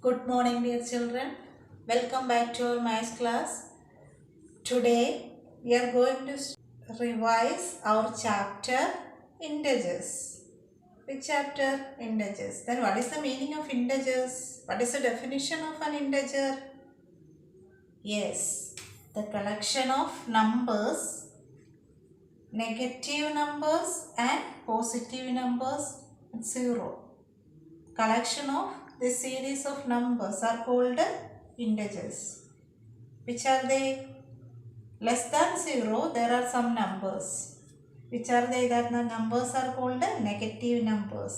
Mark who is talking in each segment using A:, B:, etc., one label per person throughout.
A: Good morning, dear children. Welcome back to our maths class. Today we are going to revise our chapter integers. Which chapter? Integers. Then what is the meaning of integers? What is the definition of an integer? Yes, the collection of numbers, negative numbers and positive numbers, 0. Collection of this series of numbers are called integers. Which are they? Less than 0, there are some numbers. Which are they? That the numbers are called negative numbers.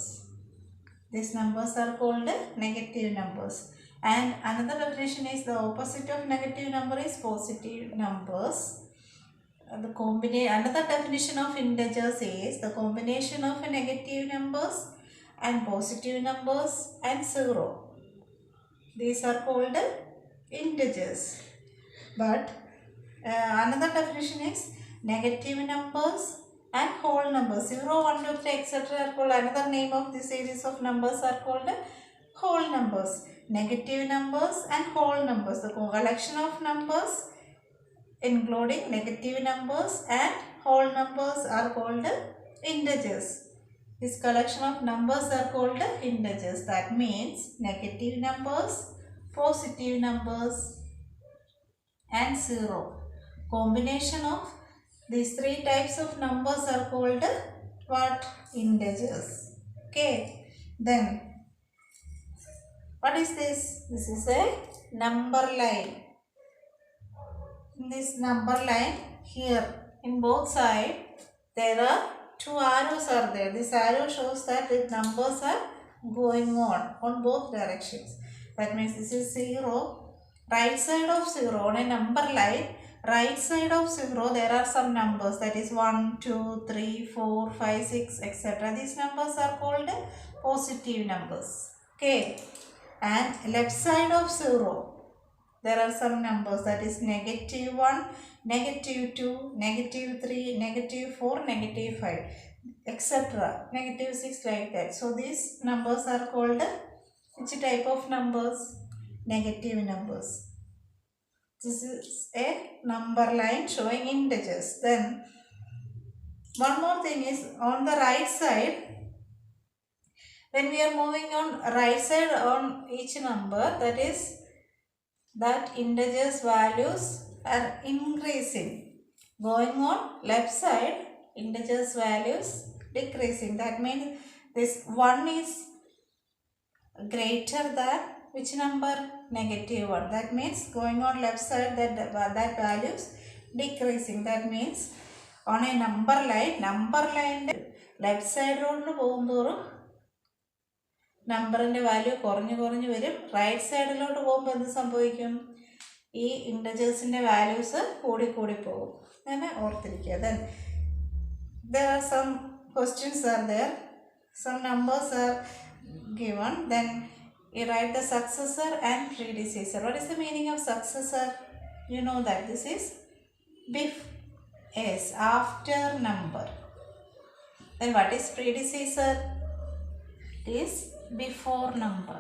A: These numbers are called negative numbers. And another definition is the opposite of negative number is positive numbers. Another definition of integers is the combination of negative numbers and positive numbers and 0. These are called integers. But another definition is negative numbers and whole numbers. 0, 1, 2, 3, etc. are called, another name of this series of numbers are called whole numbers. Negative numbers and whole numbers. The collection of numbers including negative numbers and whole numbers are called integers. This collection of numbers are called integers. That means negative numbers, positive numbers and 0. Combination of these 3 types of numbers are called what? Integers. Okay. Then what is this? This is a number line. In this number line here in both sides there are 2 arrows are there. This arrow shows that the numbers are going on both directions. That means this is 0. Right side of 0 on a number line, right side of 0 there are some numbers, that is 1, 2, 3, 4, 5, 6, etc. These numbers are called positive numbers. Okay. And left side of 0 there are some numbers, that is negative 1, negative 2, negative 3, negative 4, negative 5, etc. Negative 6, like that. So these numbers are called which type of numbers? Negative numbers. This is a number line showing integers. Then one more thing is on the right side, when we are moving on right side on each number, that is that integers values are increasing. Going on left side, integers values decreasing. That means this 1 is greater than which number? Negative 1. That means going on left side that values decreasing. That means on a number line left side നമ്പറിൻ്റെ value കുറഞ്ഞു വരും. Right സൈഡിലോട്ട് പോകുമ്പോൾ എന്ത് സംഭവിക്കും? ഈ ഇൻറ്റജേഴ്സിൻ്റെ values കൂടി പോകും. അങ്ങനെ ഓർത്തിരിക്കുക. Then there are some questions are there. Some numbers are given. Then you write the successor and predecessor. What is the meaning of successor? You know that this is after number. Then what is predecessor? It is before number.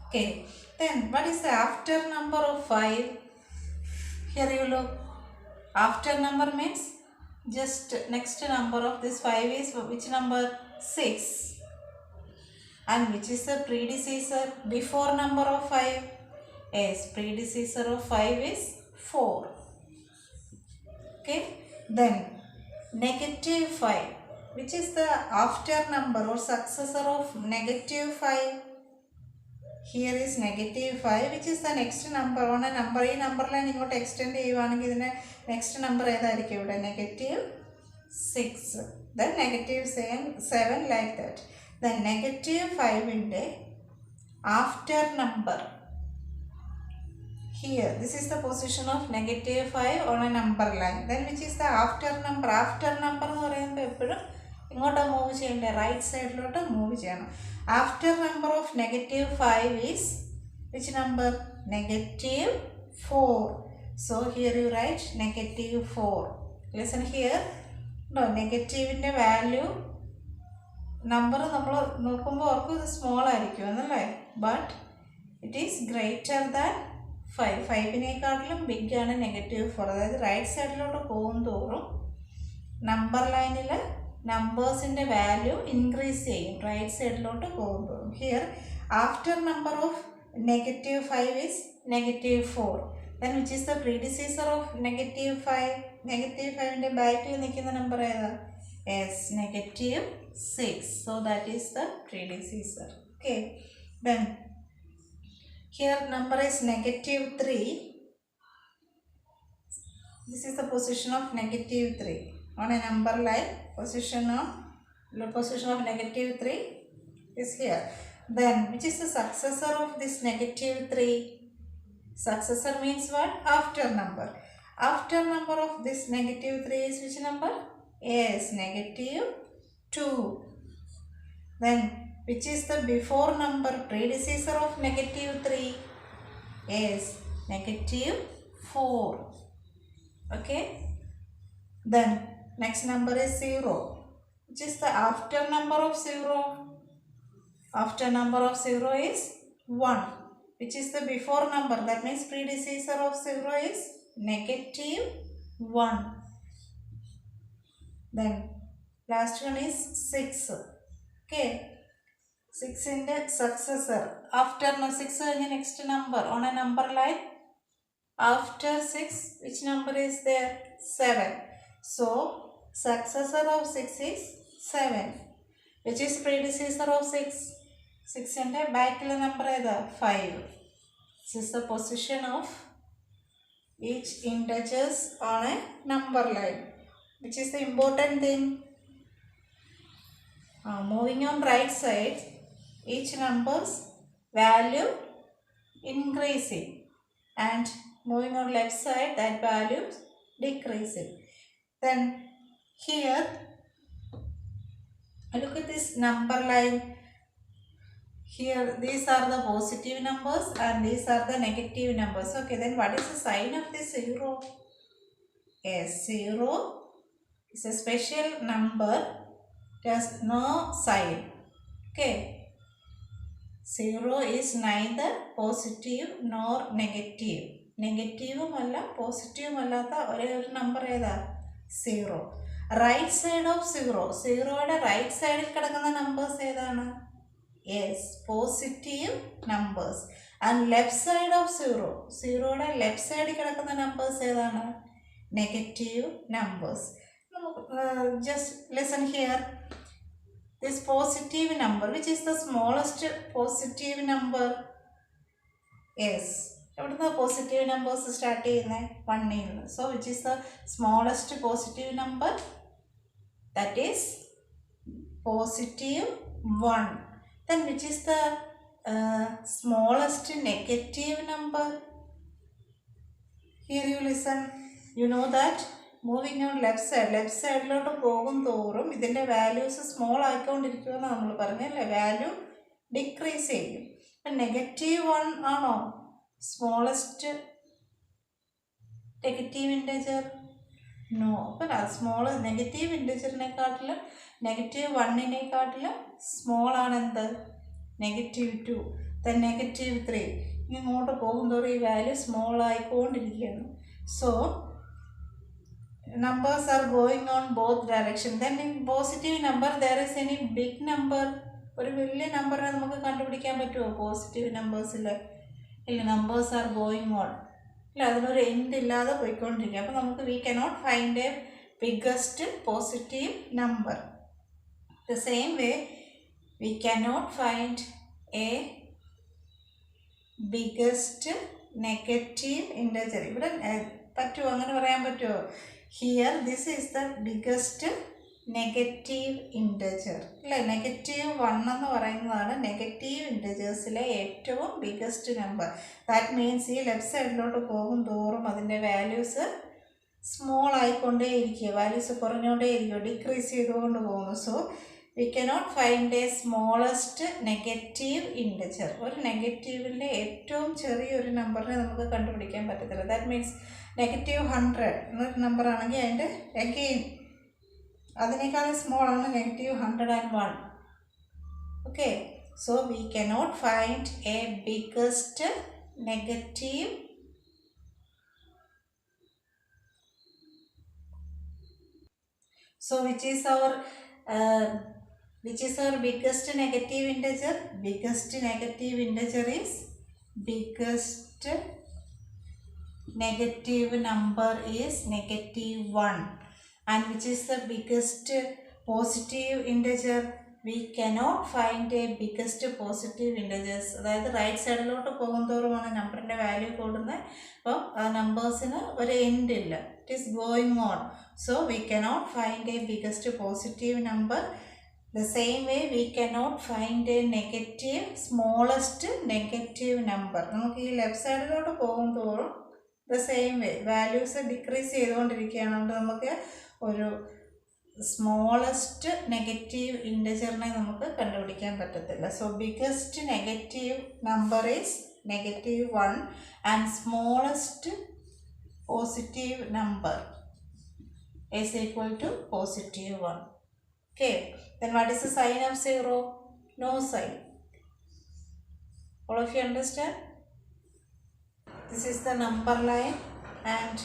A: Okay. Then what is the after number of 5? Here you look. After number means just next number of this 5 is which number? 6. And which is the predecessor? Before number of 5? Yes, predecessor of 5 is 4. Okay. Then negative 5. Which is the after number or successor of negative 5? Here is negative 5. Which is the next number? On a number, ഈ നമ്പറിലാണ് ഇങ്ങോട്ട് extend ചെയ്യുവാണെങ്കിൽ ഇതിൻ്റെ next number ഏതായിരിക്കും ഇവിടെ? negative 6. Then negative 7 like that. Then negative 5ൻ്റെ after number. Here, this is the position of negative 5 on a number line. Then which is the after number? After number എന്ന് പറയുമ്പോൾ എപ്പോഴും ഇങ്ങോട്ട് move ചെയ്യേണ്ടത് right സൈഡിലോട്ട് move ചെയ്യണം. After number of negative 5 is which number? negative 4. So here you write negative 4. Listen here. No, negativeൻ്റെ value number നമ്മൾ നോക്കുമ്പോൾ ഓർക്കും ഇത് സ്മോൾ ആയിരിക്കും എന്നല്ലേ, but it is greater than 5. 5-നേക്കാട്ടിലും ബിഗ് ആണ് -4. അതായത് റൈറ്റ് സൈഡിലോട്ട് പോകും തോറും നമ്പർ ലൈനിൽ നമ്പേഴ്സിൻ്റെ വാല്യൂ ഇൻക്രീസ് ചെയ്യും റൈറ്റ് സൈഡിലോട്ട് പോകും തോറും. Here after number of -5 is -4. then which is the predecessor of -5? -5ൻ്റെ ബാക്കിൽ നിൽക്കുന്ന നമ്പർ ഏതാ? yes, -6. so that is the predecessor. Okay, then here number is -3. this is the position of -3 on a number line. Position of -3 is here. Then which is the successor of this -3? Successor means what? After number. After number of this -3 is which number? yes, -2. then which is the before number, predecessor of -3? yes, -4. okay, then next number is 0. which is the after number of 0? after number of 0 is 1. which is the before number, that means predecessor of 0 is -1. then last one is 6. okay, 6 in the successor. after 6 is next number on a number line. after 6 which number is there? 7. so successor of 6 is 7. which is predecessor of 6? 6ൻ്റെ ബാക്കിലെ number ഏതാ? 5. this is the position of each integers on a number line. which is the important thing? moving on right side, each number's value increasing, and moving on left side, that value decreasing. then here look at this number line. Here these are the positive numbers and these are the negative numbers. okay, then what is the sign of this 0? yes, 0 is a special number, it has no sign. okay, 0 is neither positive nor negative. നെഗറ്റീവും അല്ല പോസിറ്റീവും അല്ലാത്ത ഒരേ ഒരു number ഏതാ? 0. Right side of 0, 0യുടെ right സൈഡിൽ കിടക്കുന്ന numbers ഏതാണ്? yes, positive numbers. and left side of 0, 0യുടെ left സൈഡിൽ കിടക്കുന്ന നമ്പേഴ്സ് ഏതാണ്? negative numbers. just listen here, this positive number, which is the smallest positive number? yes, എവിടുന്ന പോസിറ്റീവ് നമ്പേഴ്സ് സ്റ്റാർട്ട് ചെയ്യുന്നത്? 1ൽ നിന്ന്. so which is the smallest positive number? that is +1. then which is the smallest negative number? here you listen, you know that moving on left sideലോട്ട് പോകും തോറും ഇതിൻ്റെ values small ആയിക്കൊണ്ടിരിക്കുമെന്ന് നമ്മൾ പറഞ്ഞല്ലേ, value decrease ചെയ്യും. അപ്പം -1 ആണോ സ്മോളസ്റ്റ് നെഗറ്റീവ് ഇൻറ്റജർ? നോ. അപ്പം small negative ഇൻറ്റജറിനെക്കാട്ടിലും -1നെക്കാട്ടിലും small ആണ് എന്ത്? -2. then -3. ഇങ്ങോട്ട് പോകുന്തോറും ഈ വാല്യൂ സ്മോൾ ആയിക്കൊണ്ടിരിക്കുകയാണ്. So numbers are going on both direction. then in positive number there is any big number? ഒരു വലിയ നമ്പറിനെ നമുക്ക് കണ്ടുപിടിക്കാൻ പറ്റുമോ പോസിറ്റീവ് നമ്പേഴ്സിൽ? ഇല്ല, നമ്പേഴ്സ് ആർ ഗോയിങ് ഓൺ. ഇല്ല, അതിനൊരു എൻഡ് ഇല്ലാതെ പോയിക്കൊണ്ടിരിക്കുക. അപ്പോൾ നമുക്ക് V cannot find A biggest positive number. the same way we cannot find a biggest negative integer. ഇവിടെ പറ്റുമോ, അങ്ങനെ പറയാൻ പറ്റുമോ? here this is the biggest negative integer അല്ലേ. -1 എന്ന് പറയുന്നതാണ് നെഗറ്റീവ് ഇൻറ്റജേഴ്സിലെ ഏറ്റവും ബിഗ്ഗസ്റ്റ് നമ്പർ. ദാറ്റ് മീൻസ് ഈ ലെഫ്റ്റ് സൈഡിലോട്ട് പോകും തോറും അതിൻ്റെ വാല്യൂസ് സ്മോൾ ആയിക്കൊണ്ടേയിരിക്കുക, വാല്യൂസ് കുറഞ്ഞുകൊണ്ടേയിരിക്കുക, ഡിക്രീസ് ചെയ്തുകൊണ്ട് പോകുന്നു. So we cannot find a smallest negative integer. ഒരു നെഗറ്റീവിൻ്റെ ഏറ്റവും ചെറിയൊരു നമ്പറിനെ നമുക്ക് കണ്ടുപിടിക്കാൻ പറ്റത്തില്ല. ദാറ്റ് മീൻസ് -100 എന്നൊരു നമ്പറാണെങ്കിൽ അതിൻ്റെ അഗെയിൻ അതിനേക്കാളും സ്മോൾ ആണ് -101. Okay, so we cannot find a biggest negative so which is our biggest negative integer? Biggest negative integer is biggest negative number is -1. And which is the biggest positive integer? We cannot find a biggest positive integers. അതായത് right സൈഡിലോട്ട് പോകുന്തോറുമാണ് നമ്പറിൻ്റെ value കൂടുന്നത്. അപ്പം ആ നമ്പേഴ്സിന് ഒരു end ഇല്ല. It is going on. So we cannot find A biggest positive number. The same way we cannot find a negative smallest negative number. നമുക്ക് ഈ ലെഫ്റ്റ് സൈഡിലോട്ട് പോകുന്തോറും the same way values decrease ചെയ്തുകൊണ്ടിരിക്കുകയാണ്. അതുകൊണ്ട് നമുക്ക് ഒരു സ്മോളസ്റ്റ് നെഗറ്റീവ് ഇൻറ്റജറിനെ നമുക്ക് കണ്ടുപിടിക്കാൻ പറ്റത്തില്ല. So biggest negative number is -1 and smallest positive number is equal to +1. Okay, then what is the sign of 0? No sign. All of you understand? This is the number line and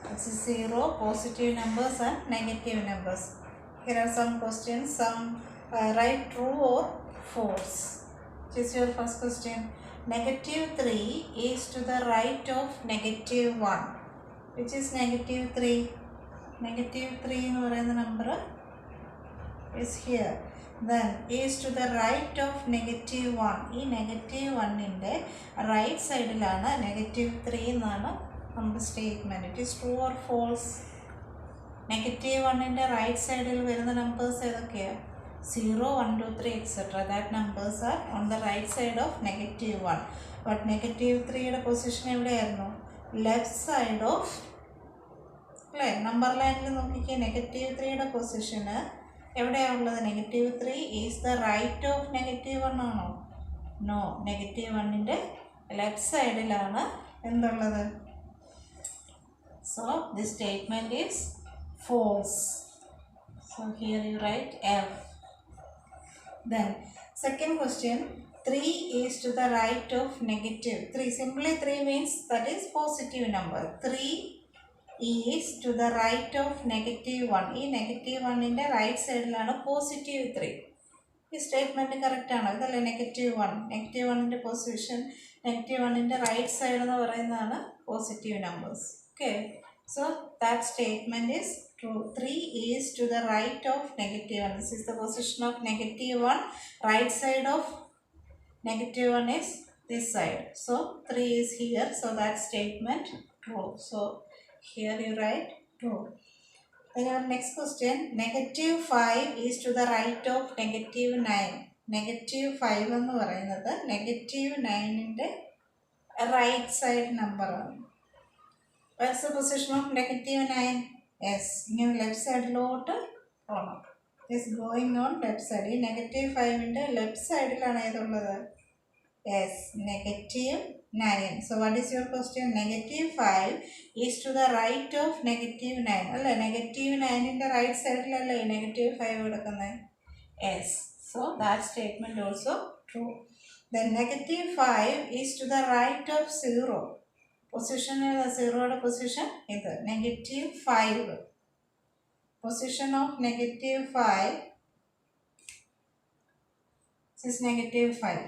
A: this is 0, positive numbers and negative numbers. Here are some questions. Some write true or false. Which is your first question. -3 is to the right of -1. Which is -3? -3 എന്ന് പറയുന്ന number is here. Then is to the right of -1. ഈ -1ൻ്റെ right സൈഡിലാണ് -3 എന്നാണ് നമ്മുടെ statement. It is true or false? -1ൻ്റെ right സൈഡിൽ വരുന്ന numbers ഏതൊക്കെയാണ്? 0, 1, 2, 3 etc. That numbers are on the right side of -1. But -3യുടെ പൊസിഷൻ എവിടെയായിരുന്നു? ലെഫ്റ്റ് സൈഡ് ഓഫ് അല്ലേ? നമ്പർ ലൈനിൽ നോക്കിക്കേ, -3യുടെ പൊസിഷന് എവിടെയാണുള്ളത്? -3 ഈസ് ദ റൈറ്റ് ഓഫ് -1 ആണോ? നോ, -1ൻ്റെ ലെഫ്റ്റ് സൈഡിലാണ് എന്തുള്ളത്? So this statement is false. So here you write F. Then second question, 3 is to the right of -3. Simply 3 means that is positive number. 3 is to the right of -1. ഈ -1ൻ്റെ right സൈഡിലാണ് +3. ഈ statement correct ആണോ? ഇതല്ലേ -1. -1ൻ്റെ position, -1ൻ്റെ right side എന്ന് പറയുന്നതാണ് positive numbers. Okay, so that statement is true. 3 is to the right of -1. This is the position of -1. Right side of -1 is this side. So 3 is here. So that statement true. So here you write true. Then our next question, -5 is to the right of -9. -5 എന്ന് പറയുന്നത് -9ൻ്റെ right side നമ്പറാണ്. What's the position of -9? Yes, ഇങ്ങനെ left സൈഡിലോട്ട് പോകണം. Is going on left side. ഈ -5ൻ്റെ left സൈഡിലാണ് ഏതുള്ളത്? Yes, -9. So what is your question? -5 is to the right of -9 അല്ലേ? -9ൻ്റെ റൈറ്റ് സൈഡിലല്ലേ ഈ -5 കിടക്കുന്നത്? Yes, so that statement also true. Then -5 is to the right of 0. Position ഏതാ? 0യുടെ പൊസിഷൻ ഇത് -5. Position of -5 is -5.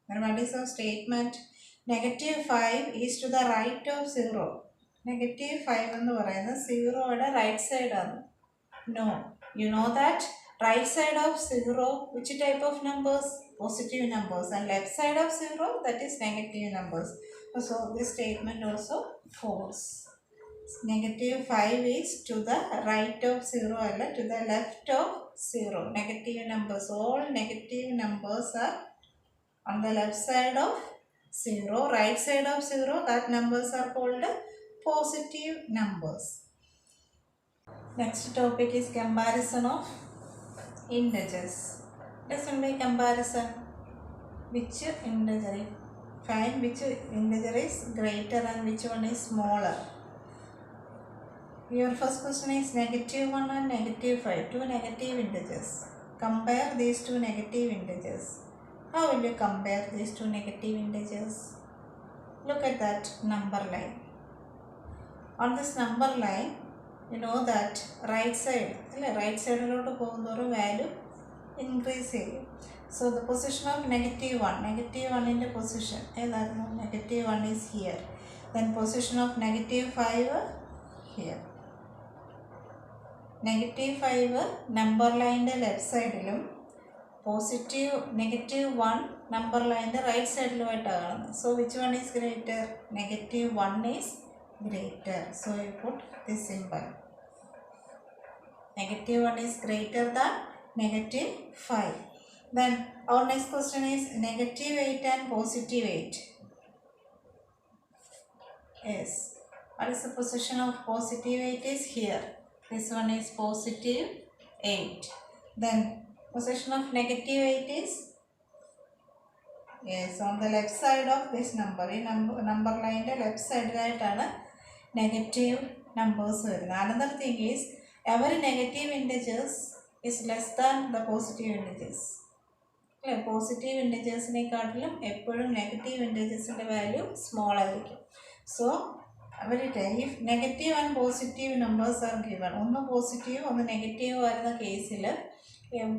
A: Then what is our statement? -5 is to the right of 0. -5 എന്ന് പറയുന്നത് 0യുടെ റൈറ്റ് സൈഡാണ്. No, you know that right side of 0, which type of numbers? Positive numbers. And left side of 0, that is negative numbers. So this statement also false. -5 is to the right of 0 or to the left of 0. Negative numbers, all negative numbers are on the left side of 0. Right side of 0, that numbers are called positive numbers. Next topic is comparison of integers. Let's make comparison. Which integer? Find which integer is greater and which one is smaller. Your first question is -1 and -5, two negative integers. compare these two negative integers. How will you compare these two negative integers? Look at that number line. On this number line, you know that right side lotu പോകുന്നൊരു value increase ചെയ്യും. So the position of -1 in the position ഏതായിരുന്നു? -1 is here. Then position of -5 here. -5 number line left സൈഡിലും -1 number line right സൈഡിലുമായിട്ടാണ് കാണുന്നത്. So which one is greater? -1 is greater. So you put this symbol. -1 is greater than -5. Then our next question is -8 and +8. Yes. What is the position of +8 is here. This one is +8. Then position of -8 is, yes, on the left side of this number. In number line left side ആയിട്ടാണ് negative numbers വരുന്നത്. Another thing is every negative integers is less than the positive integers. അല്ലേ? Positive ഇൻറ്റീജേഴ്സിനെക്കാട്ടിലും എപ്പോഴും negative ഇൻറ്റീജേഴ്സിൻ്റെ value small ആയിരിക്കും. So every time if negative and positive numbers are given, ഒന്ന് positive ഒന്ന് negative വരുന്ന കേസിൽ in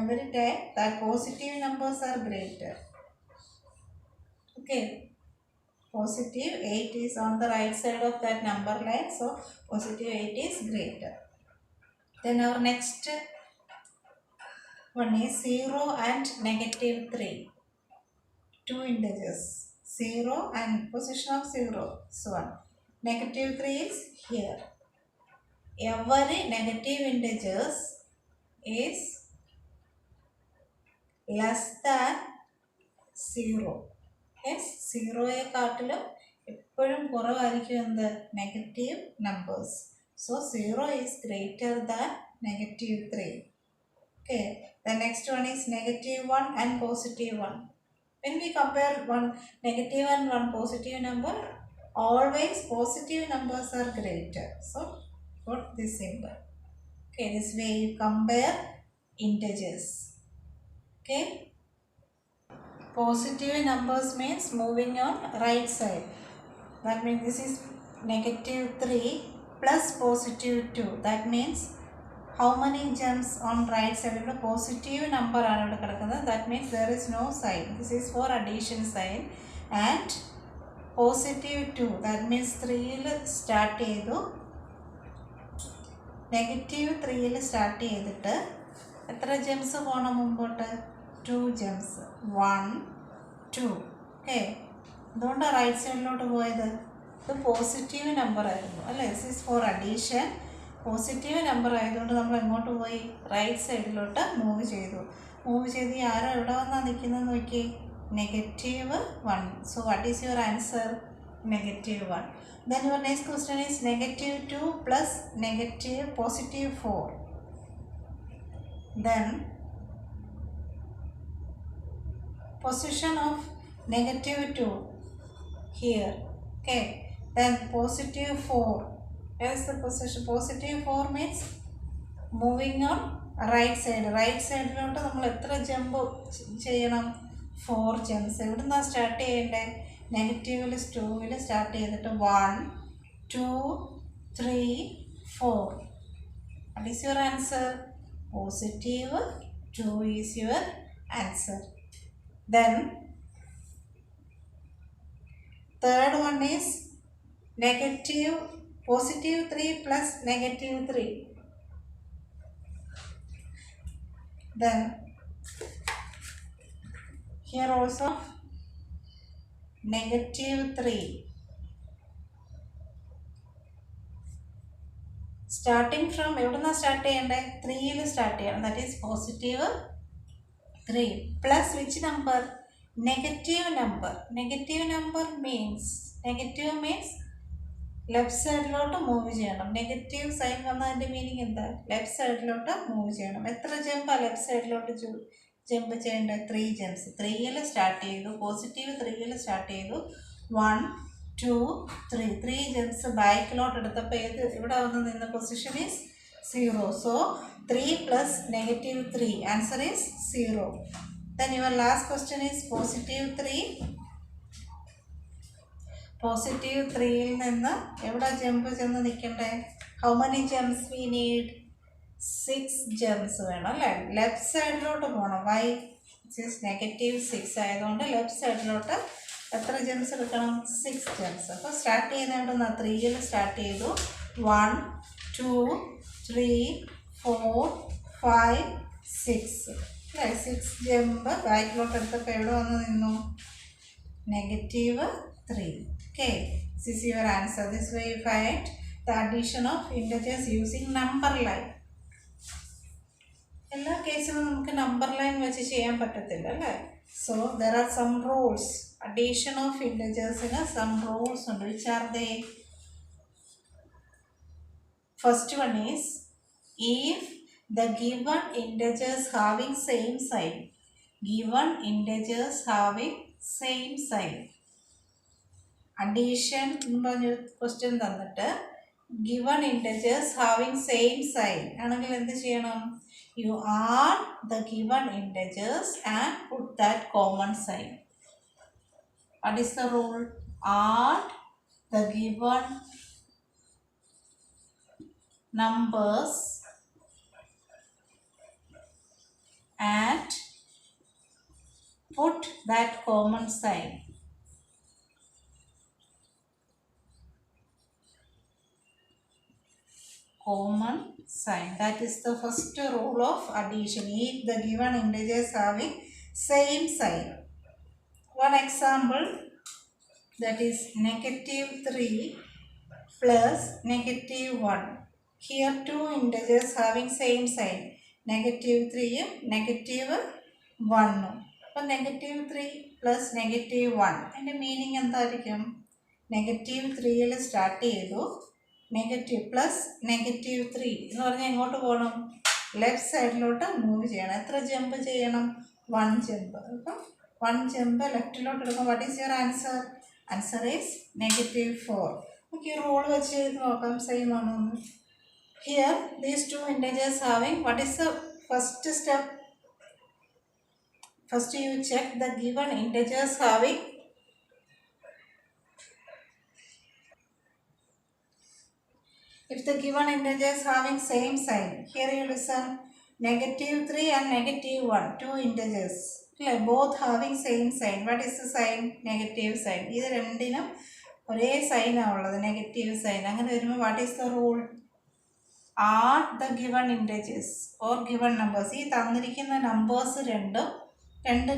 A: every time that positive numbers are greater. Okay. Positive 8 is on the right side of that number line, so positive 8 is greater. Then our next one is 0 and -3. Two integers, 0 and position of 0 is 1. -3 is here. Every negative integers is less than 0. Yes, 0യെക്കാട്ടിലും എപ്പോഴും കുറവായിരിക്കും എന്ത്? Negative numbers. So 0 is greater than -3. Okay, the next one is -1 and +1. When we compare one negative and one positive number, always positive numbers are greater. So put this symbol. Okay, this way you compare integers. Okay. Positive numbers means moving on right side. That means this is -3 plus +2. That means how many jumps on right side? ഇവിടെ positive number ആണ് ഇവിടെ കിടക്കുന്നത്. That means there is no sign. This is for addition sign. And +2. That means 3ൽ start ചെയ്തു. -3ൽ start ചെയ്തിട്ട് എത്ര jumps പോകണം മുമ്പോട്ട്? 2 jumps. 1 2. Okay, എന്തുകൊണ്ടാണ് റൈറ്റ് സൈഡിലോട്ട് പോയത്? ഇത് പോസിറ്റീവ് നമ്പർ ആയിരുന്നു അല്ലേ? This is for addition. Positive number ആയതുകൊണ്ട് നമ്മൾ എങ്ങോട്ട് പോയി? റൈറ്റ് സൈഡിലോട്ട് മൂവ് ചെയ്തു. മൂവ് ചെയ്ത് ആരോ എവിടെ വന്നാണ് നിൽക്കുന്നത് നോക്കി? -1. So what is your answer? -1. Then your next question is -2 plus +4. Then position of -2 here. Okay, then +4. As the position +4 means moving on right side. Right side ലോട്ട് നമ്മൾ എത്ര ജമ്പ് ചെയ്യണം? 4 ജംപ്സ്. എവിടുന്നാണ് സ്റ്റാർട്ട് ചെയ്യേണ്ടത്? -2ൽ സ്റ്റാർട്ട് ചെയ്തിട്ട് 1 2 3 4. What is your answer? +2 is your answer. Then third one is +3 plus -3. Then here also -3. Starting from എവിടുന്നാ start ചെയ്യേണ്ടത്? 3ൽ start ചെയ്യണം. That is +3 plus which number? Negative number. Negative number means left സൈഡിലോട്ട് move ചെയ്യണം. Negative sign വന്നതിൻ്റെ meaning എന്താ? Left സൈഡിലോട്ട് move ചെയ്യണം. എത്ര ജമ്പാണ് ലെഫ്റ്റ് സൈഡിലോട്ട് ജമ്പ് ചെയ്യേണ്ടത്? 3 ജംപ്സ്. 3ൽ സ്റ്റാർട്ട് ചെയ്തു. +3ൽ സ്റ്റാർട്ട് ചെയ്തു. 1 2 3. 3 ജംപ്സ് ബാക്കിലോട്ട് എടുത്തപ്പോൾ ഇവിടെ വന്ന് നിന്ന position is 0. So 3 plus negative 3. Answer is 0. Then your last question is positive 3. Positive 3ൽ നിന്ന് എവിടെ ജമ്പ് ചെന്ന് നിൽക്കണ്ടേ? How many jumps we need? 6 jumps വേണം അല്ലേ? ലെഫ്റ്റ് സൈഡിലോട്ട് പോകണം. വൈ? ഇറ്റ്സ് നെഗറ്റീവ് 6 ആയതുകൊണ്ട് ലെഫ്റ്റ് സൈഡിലോട്ട് എത്ര ജംപ്സ് എടുക്കണം? 6 ജംപ്സ്. അപ്പോൾ സ്റ്റാർട്ട് ചെയ്യുന്ന എവിടെ നിന്നാണ്? 3ൽ സ്റ്റാർട്ട് ചെയ്തു. 1 2 3 4 5 6 അല്ലേ? 6 ജമ്പ് ബാക്കിലോട്ട് എടുത്തപ്പോൾ എവിടെ വന്ന് നിന്നു? Negative 3. Okay, this is your answer. This way you find the addition of integers using number line. എല്ലാ കേസിലും നമുക്ക് നമ്പർ ലൈൻ വെച്ച് ചെയ്യാൻ പറ്റത്തില്ല അല്ലേ? So there are some rules. Addition of ഇൻറ്റജേഴ്സിന് സം റൂൾസ് ഉണ്ട്. Which are they? First one is if the given integers having same sign, given integers having same sign, addition എന്ന് പറഞ്ഞൊരു ക്വസ്റ്റ്യൻ തന്നിട്ട് given integers having same sign ആണെങ്കിൽ എന്ത് ചെയ്യണം? You add the given integers and put that common sign. What is the rule? Add the given numbers and put that common sign. Common sign. That is the first rule of addition. If the given integers having same sign. One example, that is negative 3 plus negative 1. Here two integers having same sign. Negative 3 ഉം negative 1 ഉം. അപ്പോൾ negative 3 plus negative 1. അതിൻ്റെ meaning എന്തായിരിക്കും? Negative 3ൽ start ചെയ്തു. Negative plus negative 3 എന്ന് പറഞ്ഞാൽ എങ്ങോട്ട് പോകണം? ലെഫ്റ്റ് സൈഡിലോട്ട് മൂവ് ചെയ്യണം. എത്ര ജമ്പ് ചെയ്യണം? 1 ജമ്പ്. അപ്പം 1 ജമ്പ് ലെഫ്റ്റിലോട്ട് എടുക്കും. What is your answer? Answer is negative 4. നമുക്ക് ഈ റൂൾ വെച്ച് നോക്കാം സെയിം ആണോ എന്ന്. Here these two integers having, what is the first step? First you check the given integers having if the given integers having same sign. Here you listen, negative 3 and negative 1, two integers, both having same sign. What is the sign? Negative sign. ഇത് രണ്ടിനും ഒരേ sign ആണുള്ളത്, negative sign. അങ്ങനെ വരുമ്പോൾ what is the rule? Add the given integers or given numbers. ഈ തന്നിരിക്കുന്ന numbers രണ്ട്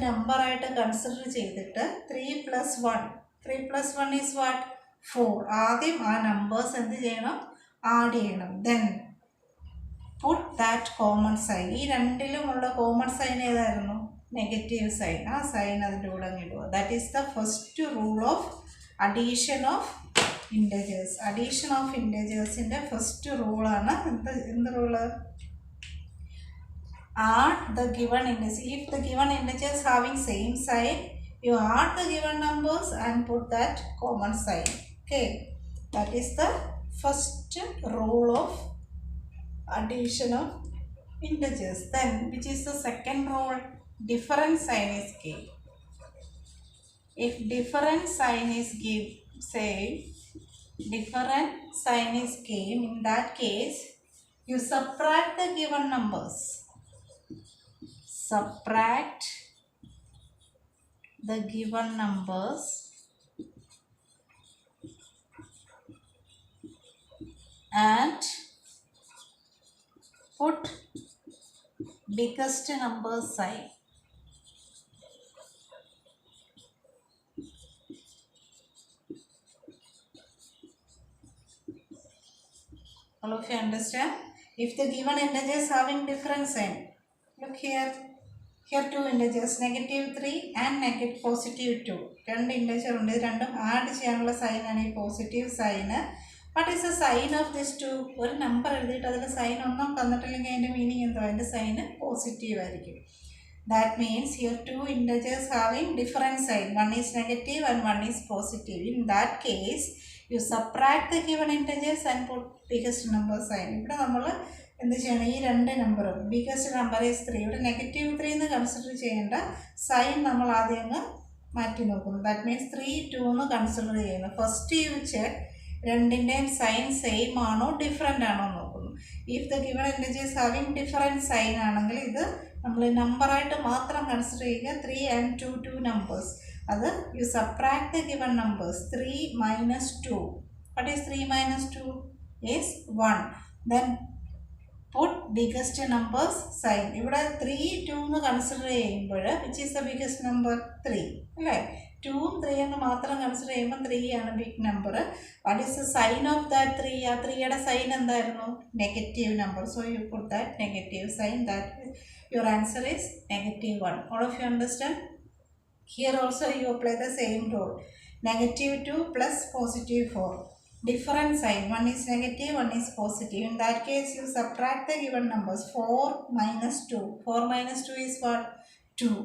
A: നമ്പറായിട്ട് consider ചെയ്തിട്ട് 3 plus 1. 3 plus 1 is what? 4. ആദ്യം ആ നമ്പേഴ്സ് എന്ത് ചെയ്യണം? ആഡ് ചെയ്യണം. Then put that common sign. ഈ രണ്ടിലുമുള്ള കോമൺ സൈൻ ഏതായിരുന്നു? Negative sign. ആ സൈൻ അതിൻ്റെ കൂടെ ഇടുക. That is the first rule of addition of integers. Addition of integers in the first rule ആണ് എന്ത് rule? Add the given integers. If the given integers having same sign, you add the given numbers and put that common sign. Okay, that is the first rule of addition of integers. Then which is the second rule? Different sign is given. If different sign is given, say different sign is given, in that case you subtract the given numbers. Subtract the given numbers and put biggest number sign. All of you understand? If the given integers having different sign, look here two integers, negative 3 and positive 2. രണ്ട് ഇൻറ്റജർ ഉണ്ട്. ഇത് രണ്ടും add ചെയ്യാനുള്ള സൈനാണ് ഈ positive sign. What is the sign of this two? ഒരു number എഴുതിയിട്ട് അതിൽ സൈൻ ഒന്നും തന്നിട്ടില്ലെങ്കിൽ അതിൻ്റെ മീനിങ് എന്തോ? അതിൻ്റെ സൈന് പോസിറ്റീവ് ആയിരിക്കും. That means here two integers having different sign. One is negative and one is positive. In that case, you subtract the given integers and put biggest number sign. ഇവിടെ നമ്മൾ എന്ത് ചെയ്യണം, ഈ രണ്ട് നമ്പറും ബിഗസ്റ്റ് നമ്പർ ഈസ് 3. ഇവിടെ -3 എന്ന് consider ചെയ്യേണ്ട, സൈൻ നമ്മൾ ആദ്യം അങ്ങ് മാറ്റി നോക്കുന്നു. ദാറ്റ് മീൻസ് 3, 2 എന്ന് കൺസിഡർ ചെയ്യുന്നു. ഫസ്റ്റ് യു ചെക്ക് രണ്ടിൻ്റെയും സൈൻ സെയിം ആണോ ഡിഫറെൻ്റ് ആണോ നോക്കുന്നു. If the given integers having different sign ആണെങ്കിൽ ഇത് നമ്മൾ നമ്പറായിട്ട് മാത്രം കൺസിഡർ ചെയ്യുക. 3 and 2 two numbers. അത് U subtract the given numbers. 3 minus 2. What is 3 minus 2? Is 1. Then put biggest numbers sign. ഇവിടെ 3, 2 എന്ന് കൺസിഡർ ചെയ്യുമ്പോൾ which is the biggest number? 3 അല്ലേ? 2ഉം 3 എന്ന് മാത്രം കൺസിഡർ ചെയ്യുമ്പോൾ 3 ആണ് big number. What is the sign of that 3? ആ 3യുടെ സൈൻ എന്തായിരുന്നു? Negative number. So you put that negative sign. That your answer is -1. All of you understand? Here also you apply the same rule. -2 plus +4. Different sign. One is negative, one is positive. In that case, you subtract the given numbers. 4 minus 2. 4 minus 2 is what? 2.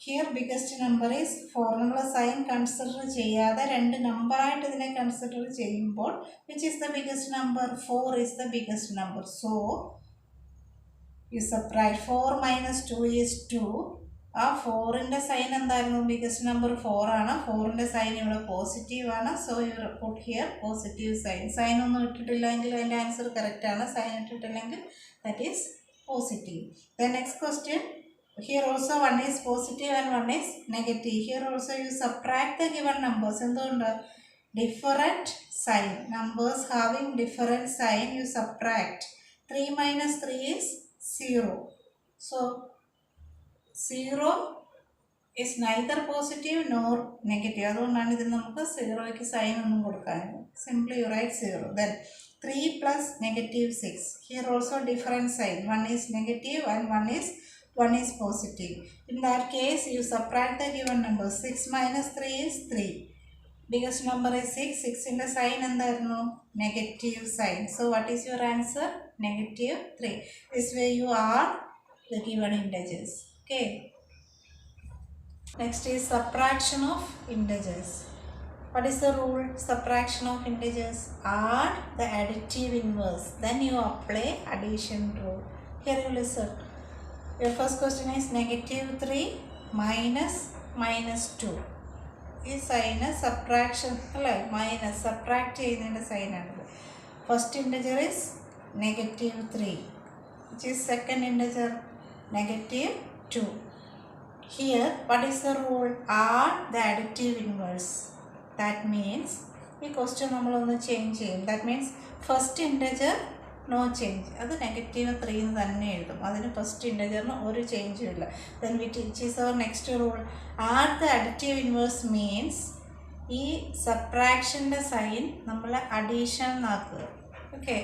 A: Here biggest number is 4. നമ്മൾ sign consider ചെയ്യാതെ രണ്ട് നമ്പറായിട്ട് ഇതിനെ consider ചെയ്യുമ്പോൾ which is the biggest number? 4 is the biggest number. So, you subtract 4 minus 2 is 2. ആ 4ൻ്റെ sign എന്തായിരുന്നു? Biggest number 4 ആണ്. 4ൻ്റെ സൈൻ ഇവിടെ പോസിറ്റീവ് ആണ്. So you put here positive sign. Sign ഒന്നും ഇട്ടിട്ടില്ലെങ്കിൽ അതിൻ്റെ ആൻസർ കറക്റ്റ് ആണ്. സൈൻ ഇട്ടിട്ടില്ലെങ്കിൽ that is positive. Then next question. Here also one is positive and one is negative. Here also you subtract the given numbers. എന്തുകൊണ്ട്? Different sign. Numbers having different sign you subtract. 3 minus 3 is 0. So 0 is neither positive nor negative. അതുകൊണ്ടാണ് ഇതിന് നമുക്ക് 0ക്ക് sign ഒന്നും കൊടുക്കാനില്ല. Simply you write 0. Then 3 plus -6. Here also different sign. One is negative and one is positive. In that case, you subtract the given number. 6 minus 3 is 3. Biggest number is 6. 6 in the sign എന്തായിരുന്നു? Negative sign. So what is your answer? -3. This way you are the given integers. Okay. Next is subtraction of integers. What is the rule? Subtraction of integers. Add the additive inverse. Then you apply addition rule. Here you listen. Your first question is -3 minus -2. ഈ സൈന് subtraction അല്ലേ? Minus subtract ചെയ്യുന്നതിൻ്റെ സൈനാണിത്. First integer is -3, which is second integer -2. Here, what is the rule? Add the additive inverse. That means, ഈ question നമ്മളൊന്ന് change ചെയ്യും. That means first integer no change. അത് -3 എന്ന് തന്നെ എഴുതും. അതിന് ഫസ്റ്റ് ഇൻറ്റജറിന് ഒരു ചേഞ്ചും ഇല്ല. Then which is our next rule. Add the additive inverse means ഈ സബ്ട്രാക്ഷൻ്റെ സൈൻ നമ്മൾ അഡീഷൻ ആക്കുക. Okay.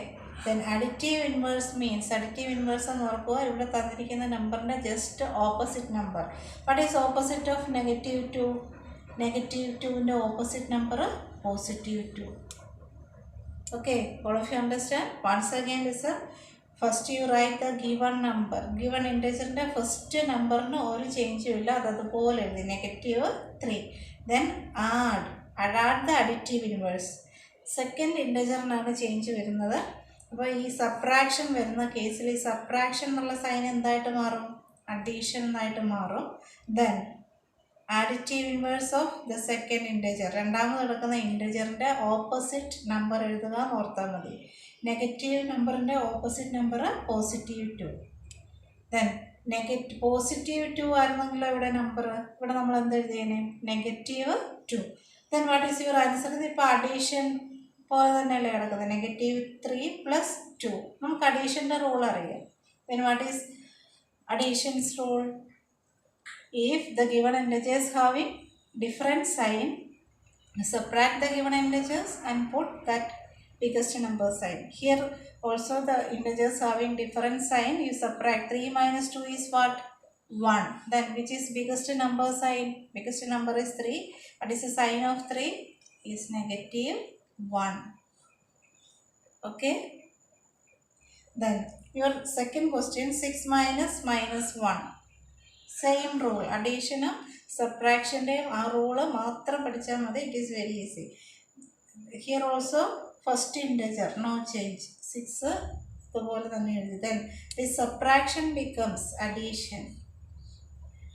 A: Then additive inverse means, additive inverse എന്ന് ഓർക്കുക, ഇവിടെ തന്നിരിക്കുന്ന നമ്പറിൻ്റെ just opposite number. What is opposite of -2? -2ൻ്റെ opposite number +2. Okay, all of you understand? Once again listen. First you write the given number. Given integer first number no or change illa adupole the -3. Then add the additive inverse. Second integer nanu change varunathu. Appo ee subtraction varuna case il subtraction ennulla sign endayittu maarum? Addition enayittu maarum. Then additive inverse of the second integer. രണ്ടാമത് നടക്കുന്ന ഇൻറ്റജറിൻ്റെ opposite number എഴുതുക എന്ന് ഓർത്താൽ മതി. Negative നമ്പറിൻ്റെ opposite number +2. Then +2 ആയിരുന്നെങ്കിൽ ഇവിടെ number, ഇവിടെ നമ്മൾ എന്ത് എഴുതിയേനെ? -2. Then what is your answer? ഇതിപ്പോൾ അഡീഷൻ പോലെ തന്നെയല്ലേ കിടക്കുന്നത്? -3 + 2. നമുക്ക് അഡീഷൻ്റെ റൂൾ അറിയാം. Then what is additions rule? If the given integers having different sign, subtract the given integers and put that biggest number sign. Here also the integers having different sign, you subtract. 3 minus 2 is what? 1. Then which is biggest number sign? Biggest number is 3. What is the sign of 3? Is -1. Okay. Then your second question, 6 minus -1. Same rule. അഡീഷനും സബ്ട്രാക്ഷൻ്റെയും ആ rule മാത്രം പഠിച്ചാൽ മതി. It is very easy. Here also first integer no change. 6 Then this subtraction becomes addition.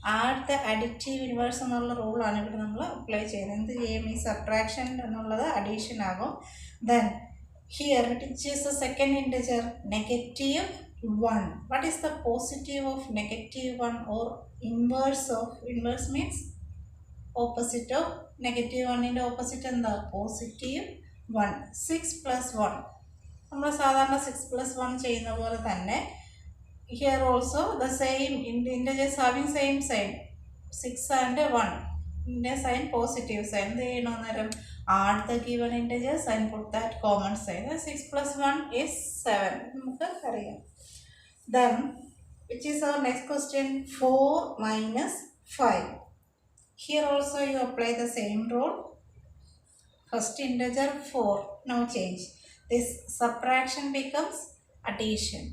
A: Add the additive inverse എന്നുള്ള റൂളാണ് ഇവിടെ നമ്മൾ apply ചെയ്യുന്നത്. എന്ത് ചെയ്യും? ഈ സബ്ട്രാക്ഷൻ എന്നുള്ളത് അഡീഷൻ ആകും. Then here which is the second integer? Negative 1. What is the positive of negative 1 or inverse of? Inverse means opposite of negative 1 ന്റെ opposite എന്താ? Positive 1. 6 plus 1. നമ്മൾ സാധാരണ 6 plus 1 ചെയ്യുന്ന പോലെ തന്നെ here also the same integers having same sign, 6 and 1 in a sign positive sign. They know add the given integers and put that common sign. 6 plus 1 is 7. Then which is our next question? 4 minus 5. Here also you apply the same rule. First integer 4, no change. This subtraction becomes addition.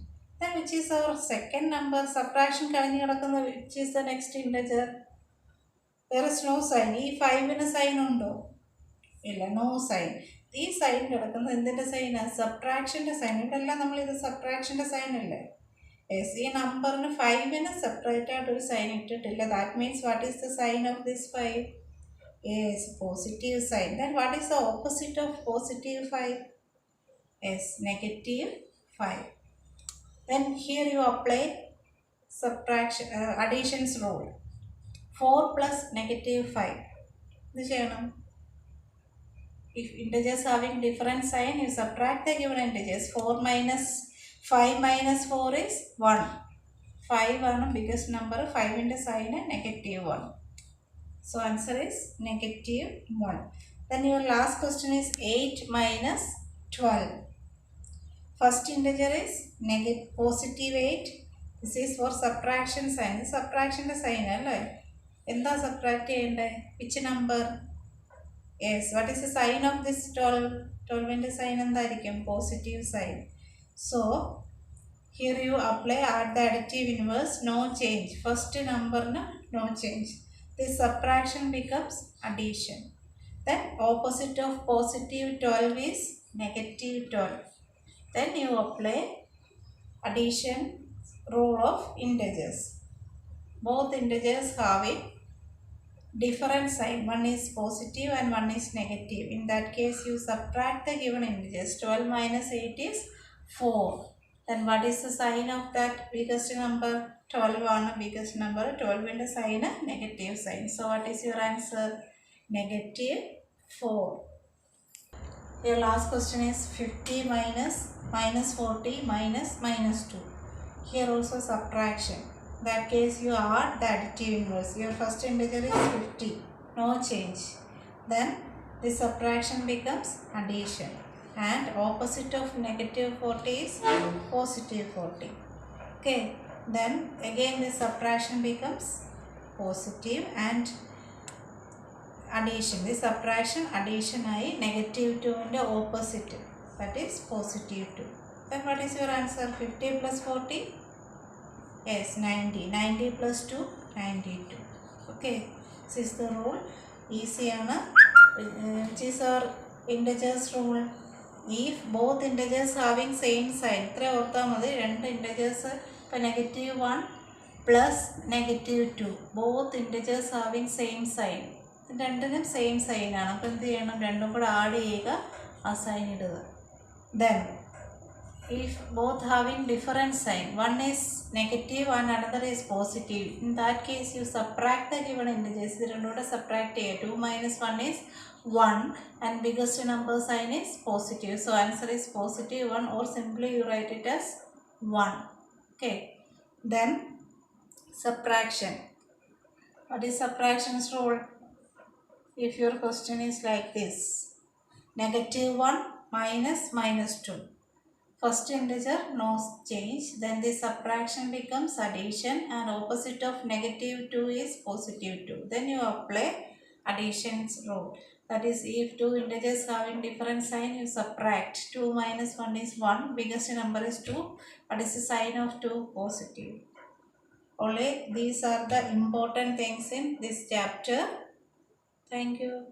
A: Then which is our second number? Subtraction which is the next integer? There is no sign. E 5 in a sign undo. No sign. This sign sign subtraction sign. Subtraction sign. Yes, this number 5 in a separated sign. That means what is the sign of this 5? Yes, positive sign. Then what is the opposite of positive 5? Yes, negative 5. Then here you apply subtraction additions rule. 4 plus negative 5. If integers having different sign, you subtract the given integers. 4 minus 5 minus 4 is 1. 5 is the biggest number. 5 in the sign is negative 1. So answer is negative 1. Then your last question is 8 minus 12. First integer is positive 8. This is for subtraction sign. Subtraction sign. What subtract? Which number? Yes. What is the sign of this 12? 12 in the sign and positive sign. So here you apply add the additive inverse. No change. First number no change. This subtraction becomes addition. Then opposite of positive 12 is negative 12. Then you apply addition rule of integers. Both integers have a different sign. One is positive and one is negative. In that case, you subtract the given integers. 12 minus 8 is 4. Then what is the sign of that biggest number? 12 on the biggest number. 12 in the sign, negative sign. So what is your answer? Negative 4. Your last question is 50 minus 40 minus 2. Here also subtraction. In that case you add the additive inverse. Your first integer is 50. No change. Then this subtraction becomes addition. And opposite of negative 40 is positive 40. Okay. Then again this subtraction becomes positive and addition. This subtraction addition negative 2 in the opposite. That is positive 2. Then what is your answer? 50 plus 40? Yes, 90. 90 plus 2? 92. Okay. This is the rule. Easy. Which is our integers rule? If both integers having same sign. Two integers negative 1 plus negative 2. Both integers having same sign. Same sign. Then if both having different sign, one is negative and another is positive, in that case you subtract the given integers. Subtract 2 minus 1 is 1 and biggest number sign is positive. So answer is positive 1, or simply you write it as 1. Okay. Then subtraction. What is subtraction's rule? If your question is like this: negative 1 minus 2. First integer no change. Then the subtraction becomes addition and opposite of negative 2 is positive 2. Then you apply addition's rule. That is, if two integers having different sign, you subtract. 2 minus 1 is 1. Biggest number is 2. What is the sign of 2? Positive. Only these are the important things in this chapter. Thank you.